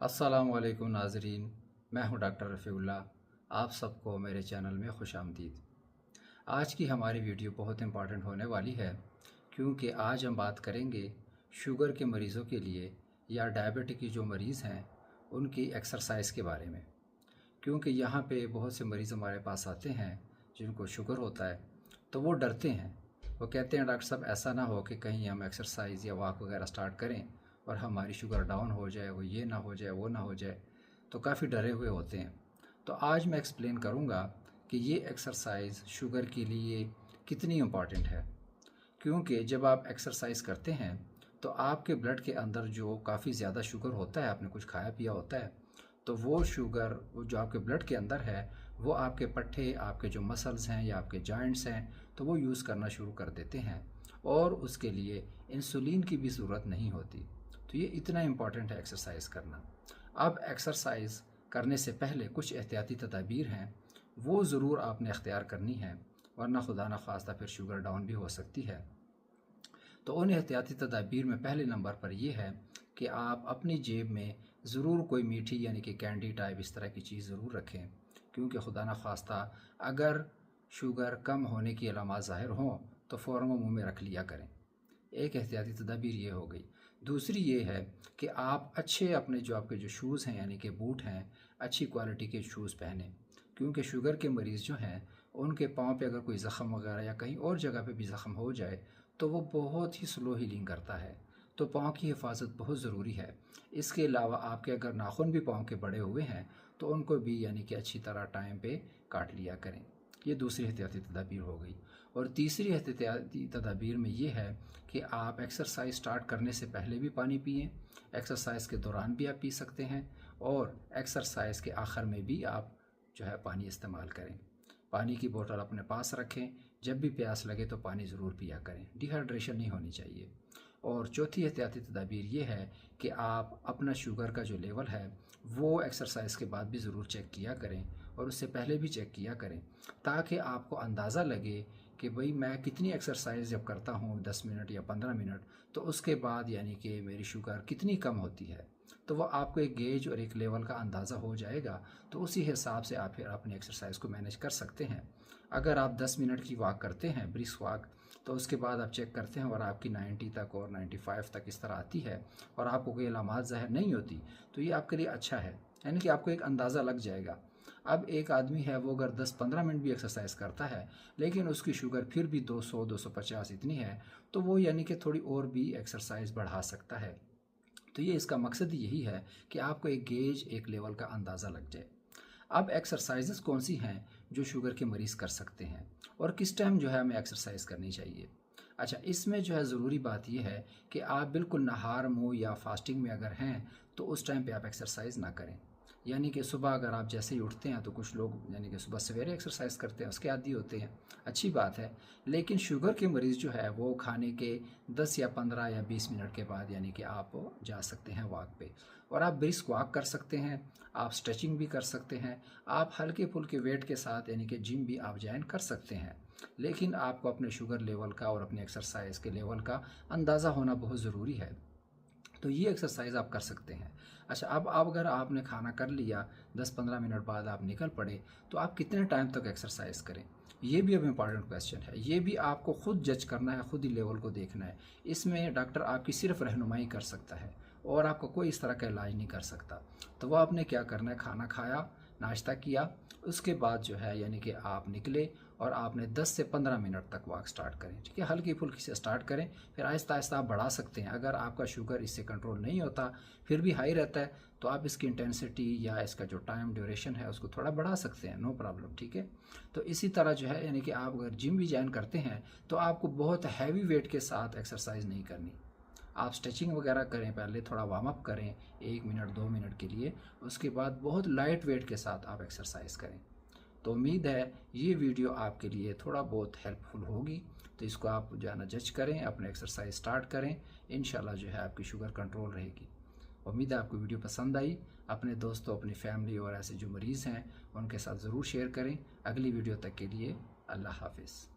अस्सलामुअलैकुम नाज़रीन, मैं हूं डॉक्टर रफ़ीउल्लाह। आप सबको मेरे चैनल में खुशामदीद। आज की हमारी वीडियो बहुत इम्पॉर्टेंट होने वाली है, क्योंकि आज हम बात करेंगे शुगर के मरीज़ों के लिए या डायबिटिक की जो मरीज़ हैं उनकी एक्सरसाइज के बारे में। क्योंकि यहाँ पे बहुत से मरीज़ हमारे पास आते हैं जिनको शुगर होता है, तो वो डरते हैं। वो कहते हैं डॉक्टर साहब ऐसा ना हो कि कहीं हम एक्सरसाइज या वॉक वगैरह स्टार्ट करें और हमारी शुगर डाउन हो जाए, वो ये ना हो जाए, वो ना हो जाए, तो काफ़ी डरे हुए होते हैं। तो आज मैं एक्सप्लेन करूँगा कि ये एक्सरसाइज शुगर के लिए कितनी इम्पॉर्टेंट है। क्योंकि जब आप एक्सरसाइज करते हैं तो आपके ब्लड के अंदर जो काफ़ी ज़्यादा शुगर होता है, आपने कुछ खाया पिया होता है, तो वो शुगर जो आपके ब्लड के अंदर है वो आपके पट्टे, आपके जो मसल्स हैं या आपके जॉइंट्स हैं, तो वो यूज़ करना शुरू कर देते हैं और उसके लिए इंसुलिन की भी ज़रूरत नहीं होती। तो ये इतना इम्पॉर्टेंट है एक्सरसाइज करना। अब एक्सरसाइज करने से पहले कुछ एहतियाती तदाबीर हैं, वो ज़रूर आपने अख्तियार करनी है, वरना खुदा न खास्ता फिर शुगर डाउन भी हो सकती है। तो उन एहतियाती तदाबीर में पहले नंबर पर यह है कि आप अपनी जेब में ज़रूर कोई मीठी यानी कि कैंडी टाइप इस तरह की चीज़ ज़रूर रखें, क्योंकि खुदा न खास्ता अगर शुगर कम होने की अलामात ज़ाहिर हों तो फ़ौरन वो मुँह में रख लिया करें। एक एहतियाती तदाबीर ये हो गई। दूसरी ये है कि आप अच्छे अपने जो आपके जो शूज़ हैं यानी कि बूट हैं, अच्छी क्वालिटी के शूज़ पहनें, क्योंकि शुगर के मरीज़ जो हैं उनके पाँव पे अगर कोई ज़ख़म वगैरह या कहीं और जगह पे भी ज़ख़म हो जाए तो वो बहुत ही स्लो हीलिंग करता है। तो पाँव की हिफाजत बहुत ज़रूरी है। इसके अलावा आपके अगर नाखून भी पाँव के बड़े हुए हैं तो उनको भी यानी कि अच्छी तरह टाइम पे काट लिया करें। ये दूसरी एहतियाती तदाबीर हो गई। और तीसरी एहतियाती तदाबीर में ये है कि आप एक्सरसाइज स्टार्ट करने से पहले भी पानी पिएं, एक्सरसाइज के दौरान भी आप पी सकते हैं, और एक्सरसाइज के आखिर में भी आप जो है पानी इस्तेमाल करें। पानी की बोतल अपने पास रखें, जब भी प्यास लगे तो पानी ज़रूर पिया करें, डिहाइड्रेशन नहीं होनी चाहिए। और चौथी एहतियाती तदाबीर ये है कि आप अपना शुगर का जो लेवल है वो एक्सरसाइज के बाद भी ज़रूर चेक किया करें और उससे पहले भी चेक किया करें, ताकि आपको अंदाज़ा लगे कि भाई मैं कितनी एक्सरसाइज जब करता हूँ 10 मिनट या 15 मिनट, तो उसके बाद यानी कि मेरी शुगर कितनी कम होती है। तो वो आपको एक गेज और एक लेवल का अंदाज़ा हो जाएगा, तो उसी हिसाब से आप फिर अपनी एक्सरसाइज को मैनेज कर सकते हैं। अगर आप 10 मिनट की वॉक करते हैं, ब्रिस्क वॉक, तो उसके बाद आप चेक करते हैं और आपकी 90 तक और 95 तक इस तरह आती है और आपको कोई अलामात ज़ाहिर नहीं होती, तो ये आपके लिए अच्छा है, यानी कि आपको एक अंदाज़ा लग जाएगा। अब एक आदमी है वो अगर 10-15 मिनट भी एक्सरसाइज करता है लेकिन उसकी शुगर फिर भी 200-250 इतनी है, तो वो यानी कि थोड़ी और भी एक्सरसाइज बढ़ा सकता है। तो ये इसका मकसद यही है कि आपको एक गेज, एक लेवल का अंदाज़ा लग जाए। अब एक्सरसाइजेस कौन सी हैं जो शुगर के मरीज़ कर सकते हैं और किस टाइम जो है हमें एक्सरसाइज करनी चाहिए। अच्छा, इसमें जो है ज़रूरी बात यह है कि आप बिल्कुल नहार मुँह या फास्टिंग में अगर हैं तो उस टाइम पे आप एक्सरसाइज ना करें। यानी कि सुबह अगर आप जैसे ही उठते हैं, तो कुछ लोग यानी कि सुबह सवेरे एक्सरसाइज करते हैं, उसके आदी होते हैं, अच्छी बात है। लेकिन शुगर के मरीज़ जो है वो खाने के 10 या 15 या 20 मिनट के बाद यानी कि आप जा सकते हैं वॉक पे, और आप ब्रिस्क वॉक कर सकते हैं, आप स्ट्रेचिंग भी कर सकते हैं, आप हल्के फुल्के वेट के साथ यानी कि जिम भी आप ज्वाइन कर सकते हैं। लेकिन आपको अपने शुगर लेवल का और अपनी एक्सरसाइज के लेवल का अंदाज़ा होना बहुत ज़रूरी है। तो ये एक्सरसाइज आप कर सकते हैं। अच्छा, अब अगर आपने खाना कर लिया, 10-15 मिनट बाद आप निकल पड़े, तो आप कितने टाइम तक एक्सरसाइज करें, ये भी अब इम्पॉर्टेंट क्वेश्चन है। ये भी आपको खुद जज करना है, खुद ही लेवल को देखना है। इसमें डॉक्टर आपकी सिर्फ रहनुमाई कर सकता है और आपका कोई इस तरह का इलाज नहीं कर सकता। तो वह आपने क्या करना है, खाना खाया, नाश्ता किया, उसके बाद जो है यानी कि आप निकले और आपने 10 से 15 मिनट तक वॉक स्टार्ट करें। ठीक है, हल्की फुल्की से स्टार्ट करें, फिर आहिस्ता आहिस्ता आप बढ़ा सकते हैं। अगर आपका शुगर इससे कंट्रोल नहीं होता, फिर भी हाई रहता है, तो आप इसकी इंटेंसिटी या इसका जो टाइम ड्यूरेशन है उसको थोड़ा बढ़ा सकते हैं, नो प्रॉब्लम। ठीक है, तो इसी तरह जो है यानी कि आप अगर जिम भी ज्वाइन करते हैं तो आपको बहुत हैवी वेट के साथ एक्सरसाइज नहीं करनी। आप स्ट्रेचिंग वगैरह करें, पहले थोड़ा वार्म अप करें 1 मिनट 2 मिनट के लिए, उसके बाद बहुत लाइट वेट के साथ आप एक्सरसाइज करें। तो उम्मीद है ये वीडियो आपके लिए थोड़ा बहुत हेल्पफुल होगी। तो इसको आप जो है ना जज करें, अपने एक्सरसाइज स्टार्ट करें, इंशाल्लाह जो है आपकी शुगर कंट्रोल रहेगी। उम्मीद है आपको वीडियो पसंद आई। अपने दोस्तों, अपनी फैमिली और ऐसे जो मरीज़ हैं उनके साथ ज़रूर शेयर करें। अगली वीडियो तक के लिए अल्लाह हाफिज़।